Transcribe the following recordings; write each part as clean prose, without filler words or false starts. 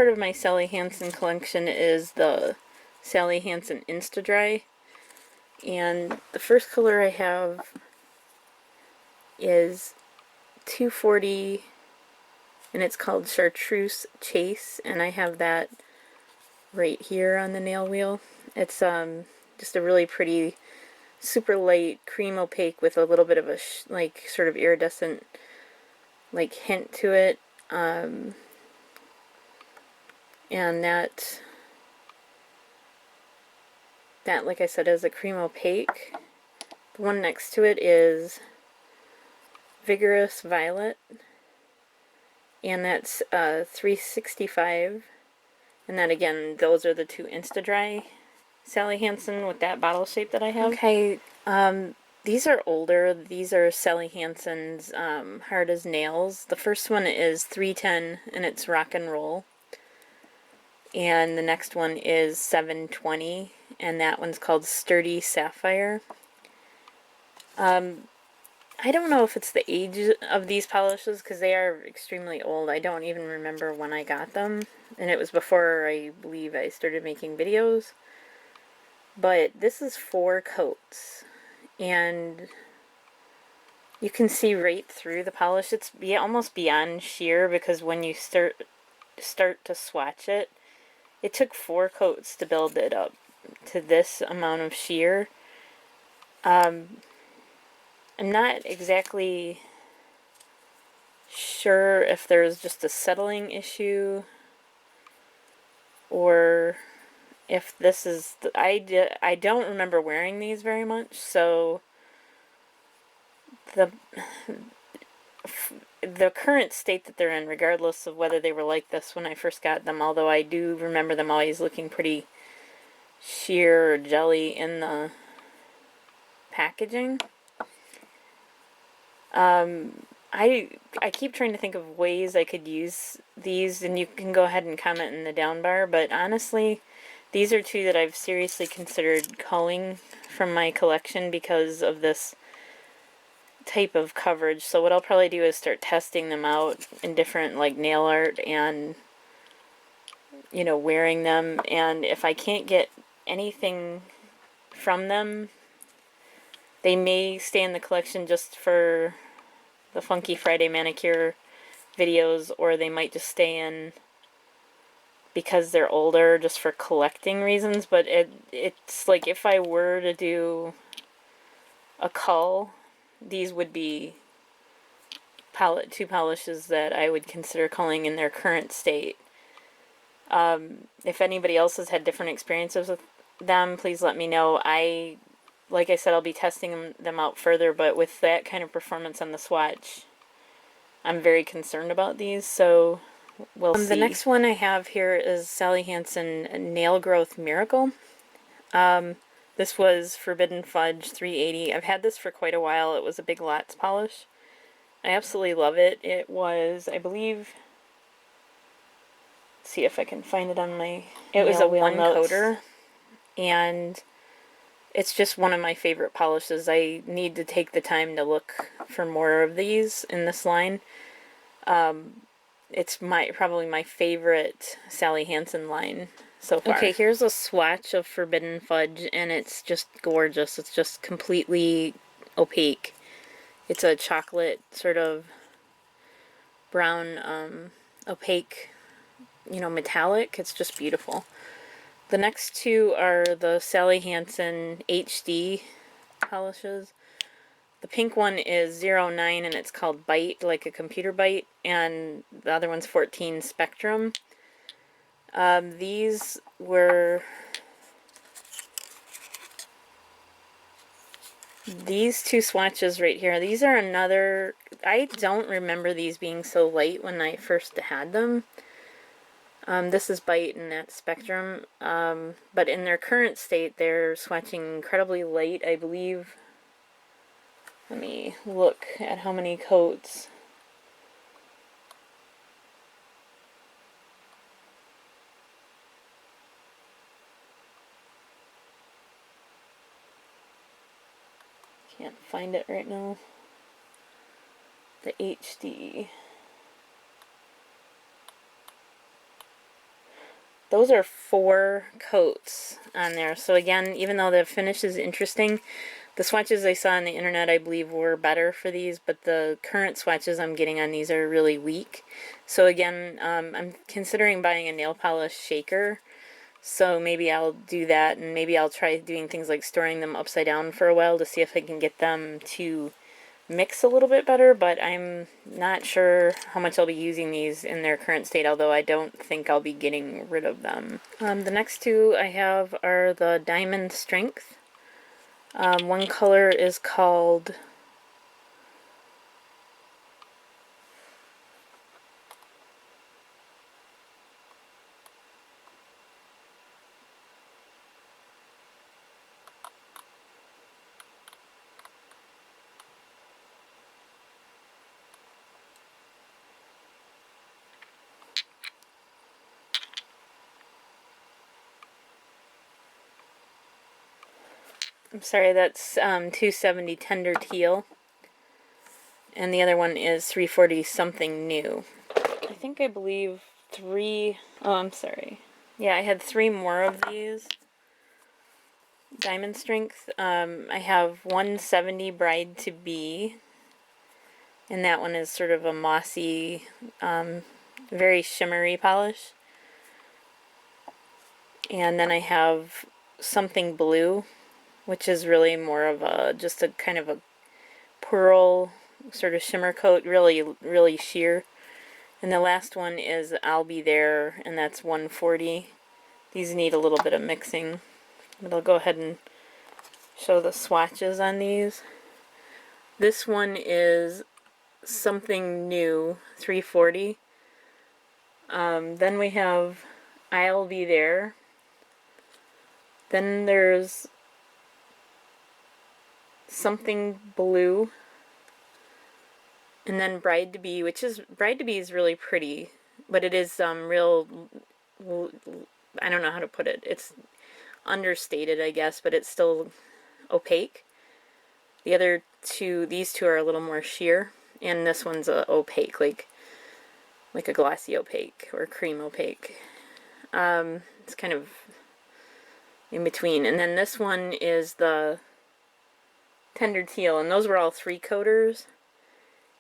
part of my Sally Hansen collection is the Sally Hansen Insta-Dri. And the first color I have is 240, and it's called Chartreuse Chase, and I have that right here on the nail wheel. It's just a really pretty, super light cream opaque with a little bit of a like sort of iridescent like hint to it. And that like I said is a cream opaque. The one next to it is Vigorous Violet, and that's 365. And then again, those are the two Insta-Dri Sally Hansen with that bottle shape that I have. Okay, these are older. These are Sally Hansen's Hard as Nails. The first one is 310, and it's Rock and Roll. And the next one is 720, and that one's called Sturdy Sapphire. I don't know if it's the age of these polishes, because they are extremely old. I don't even remember when I got them, and it was before I believe I started making videos. But this is 4 coats, and you can see right through the polish. It's almost beyond sheer, because when you start to swatch it, it took 4 coats to build it up to this amount of sheer. I'm not exactly sure if there's just a settling issue, or if this is I don't remember wearing these very much, so the current state that they're in, regardless of whether they were like this when I first got them, although I do remember them always looking pretty sheer or jelly in the packaging. I keep trying to think of ways I could use these, and you can go ahead and comment in the down bar, but honestly, these are 2 that I've seriously considered culling from my collection because of this type of coverage. So what I'll probably do is start testing them out in different like nail art and, you know, wearing them, and if I can't get anything from them, they may stay in the collection just for the Funky Friday Manicure videos, or they might just stay in because they're older just for collecting reasons. But it's like if I were to do a cull, these would be 2 polishes that I would consider culling in their current state. If anybody else has had different experiences with them, please let me know. Like I said, I'll be testing them out further, but with that kind of performance on the swatch, I'm very concerned about these, so we'll see. The next one I have here is Sally Hansen Nail Growth Miracle. This was Forbidden Fudge 380. I've had this for quite a while. It was a Big Lots polish. I absolutely love it. It was, I believe, let's see if I can find it on my It was a 1-coater, and it's just one of my favorite polishes. I need to take the time to look for more of these in this line. It's probably my favorite Sally Hansen line so far. Okay, here's a swatch of Forbidden Fudge, and it's just gorgeous. It's just completely opaque. It's a chocolate sort of brown, opaque, you know, metallic. It's just beautiful. The next 2 are the Sally Hansen HD polishes. The pink one is 09, and it's called Bite, like a computer bite, and the other one's 14 Spectrum. These 2 swatches right here, these are another, I don't remember these being so light when I first had them. This is Bite and that's Spectrum, but in their current state, they're swatching incredibly light, I believe. Let me look at how many coats. Can't find it right now. The HD. those are 4 coats on there. So again, even though the finish is interesting, the swatches I saw on the internet I believe were better for these, but the current swatches I'm getting on these are really weak. So again, I'm considering buying a nail polish shaker. So maybe I'll do that, and maybe I'll try doing things like storing them upside down for a while to see if I can get them to mix a little bit better, but I'm not sure how much I'll be using these in their current state, although I don't think I'll be getting rid of them. The next 2 I have are the Diamond Strength. One color is called I'm sorry, that's 270 Tender Teal. And the other one is 340 Something New. I believe 3... Oh, I'm sorry. Yeah, I had 3 more of these. Diamond Strength. I have 170 Bride to Be. And that one is sort of a mossy, very shimmery polish. And then I have Something Blue, which is really more of a, just a kind of a pearl sort of shimmer coat, really, really sheer. And the last one is I'll Be There, and that's 140. These need a little bit of mixing, but I'll go ahead and show the swatches on these. This one is Something New, 340. Then we have I'll Be There. Then there's Something Blue, and then Bride to Be, which is, Bride to Be is really pretty, but it is real, I don't know how to put it, it's understated I guess, but it's still opaque. The other 2, these 2 are a little more sheer, and this one's opaque, like a glossy opaque or cream opaque. It's kind of in between. And then this one is the Tender Teal, and those were all 3 coaters.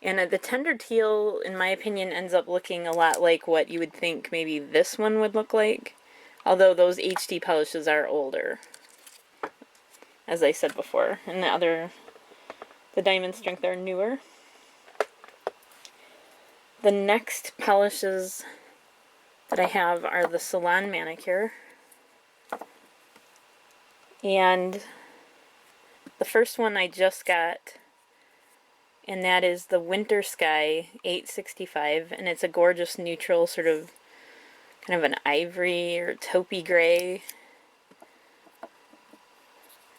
And the Tender Teal, in my opinion, ends up looking a lot like what you would think maybe this one would look like, although those HD polishes are older, as I said before, and the Diamond Strength are newer. The next polishes that I have are the Salon Manicure. And the first one I just got, and that is the Winter Sky 865, and it's a gorgeous neutral, sort of kind of an ivory or taupey gray.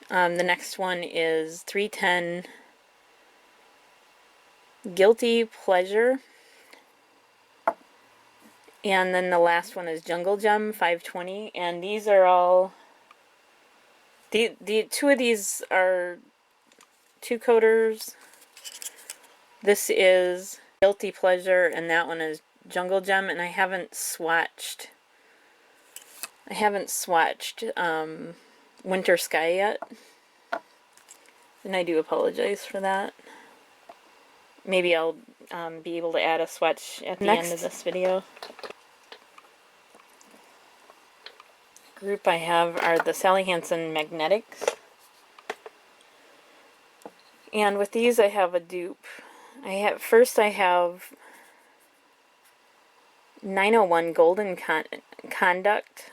The next one is 310 Guilty Pleasure. And then the last one is Jungle Gem 520, and these are all, the 2 of these are 2 coaters. This is Guilty Pleasure, and that one is Jungle Gem, and I haven't swatched Winter Sky yet, and I do apologize for that. Maybe I'll be able to add a swatch at the end of this video. Group I have are the Sally Hansen Magnetics, and with these I have a dupe. First I have 901 Golden Conduct.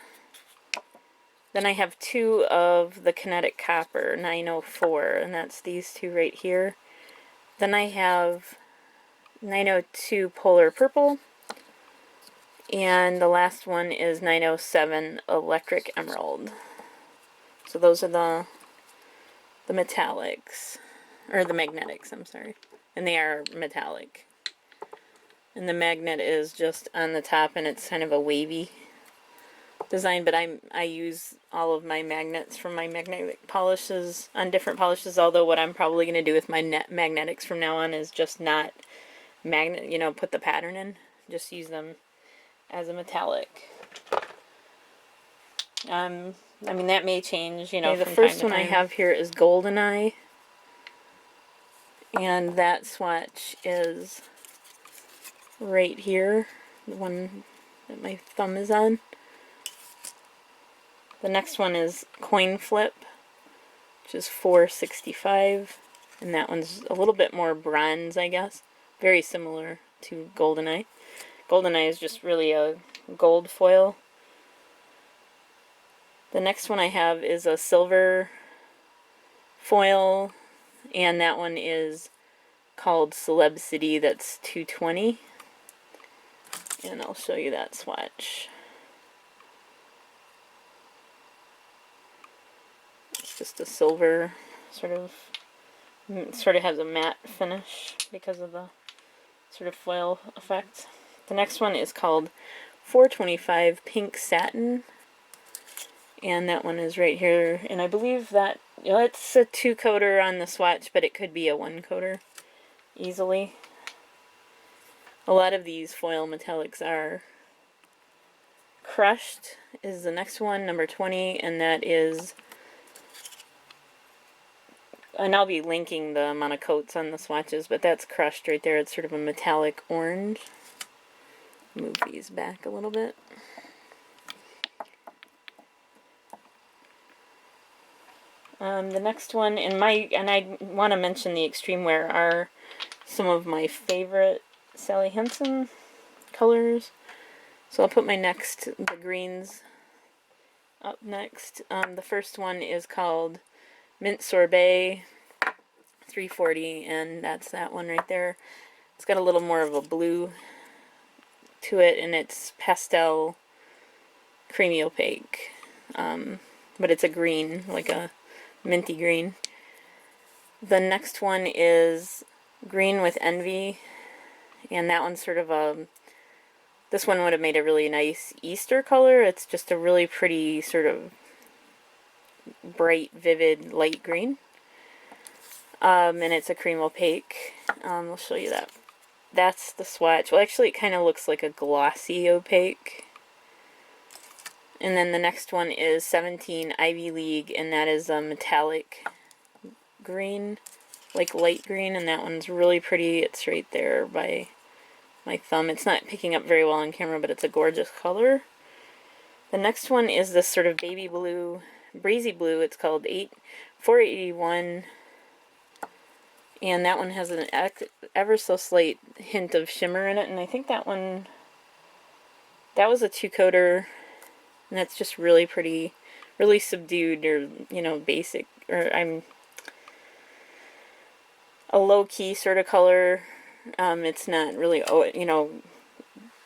Then I have 2 of the Kinetic Copper 904, and that's these 2 right here. Then I have 902 Polar Purple, and the last one is 907 Electric Emerald. So those are the metallics, or the magnetics, I'm sorry. And they are metallic. And the magnet is just on the top, and it's kind of a wavy design, but I use all of my magnets from my magnetic polishes on different polishes, although what I'm probably going to do with my magnetics from now on is just not put the pattern in, just use them as a metallic. I mean, that may change, you know, okay, the first one I have here is Goldeneye. And that swatch is right here, the one that my thumb is on. The next one is Coin Flip, which is $4.65. And that one's a little bit more bronze, I guess. Very similar to Goldeneye. Goldeneye is just really a gold foil. The next one I have is a silver foil, and that one is called Celeb City. That's $2.20. And I'll show you that swatch. It's just a silver sort of has a matte finish because of the sort of foil effect. The next one is called $4.25 Pink Satin, and that one is right here. And I believe that, you know, it's a 2-coater on the swatch, but it could be a 1-coater easily. A lot of these foil metallics are. Crushed is the next one, number 20, and that is, and I'll be linking the amount of coats on the swatches, but that's crushed right there. It's sort of a metallic orange. Move these back a little bit. The next one, and I want to mention the Xtreme Wear are some of my favorite Sally Hansen colors. So I'll put the greens up next. The first one is called Mint Sorbet, $3.40, and that's that one right there. It's got a little more of a blue to it, and it's pastel creamy opaque. But it's a green, like a minty green. The next one is Green with Envy, and that one's sort of a, this one would have made a really nice Easter color. It's just a really pretty sort of bright, vivid, light green. And it's a cream opaque. I'll show you that. That's the swatch. Well, actually, it kind of looks like a glossy opaque. And then the next one is 17 Ivy League, and that is a metallic green, like light green, and that one's really pretty. It's right there by my thumb. It's not picking up very well on camera, but it's a gorgeous color. The next one is this sort of baby blue, breezy blue. It's called $4.81, and that one has an ever so slight hint of shimmer in it, and I think that one, that was a 2-coater, and that's just really pretty, really subdued, or, you know, basic, or a low-key sort of color. It's not really, you know,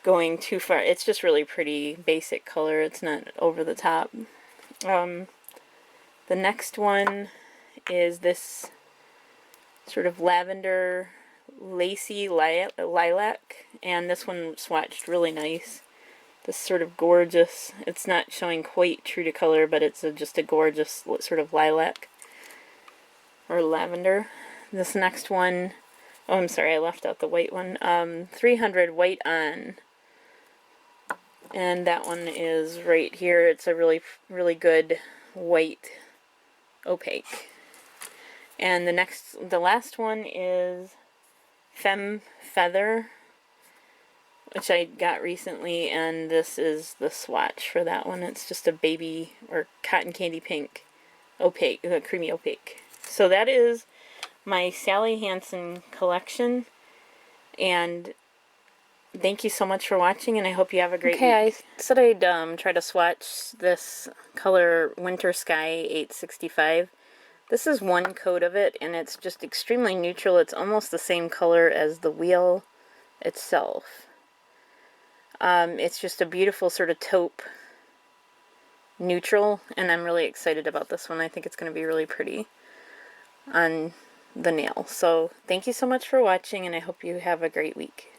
going too far. It's just really pretty basic color. It's not over the top. The next one is this sort of lavender lacy lilac, and this one swatched really nice. This sort of gorgeous, it's not showing quite true to color, but it's just a gorgeous sort of lilac or lavender. This next one, oh, I'm sorry, I left out the white one. 300 White On, and that one is right here. It's a really, really good white opaque. And the last one is Femme Feather, which I got recently, and this is the swatch for that one. It's just a baby or cotton candy pink opaque, creamy opaque. So that is my Sally Hansen collection, and thank you so much for watching, and I hope you have a great week. I said I'd try to swatch this color Winter Sky 865. This is 1 coat of it, and it's just extremely neutral. It's almost the same color as the wheel itself. It's just a beautiful sort of taupe neutral, and I'm really excited about this one. I think it's going to be really pretty on the nail. So thank you so much for watching, and I hope you have a great week.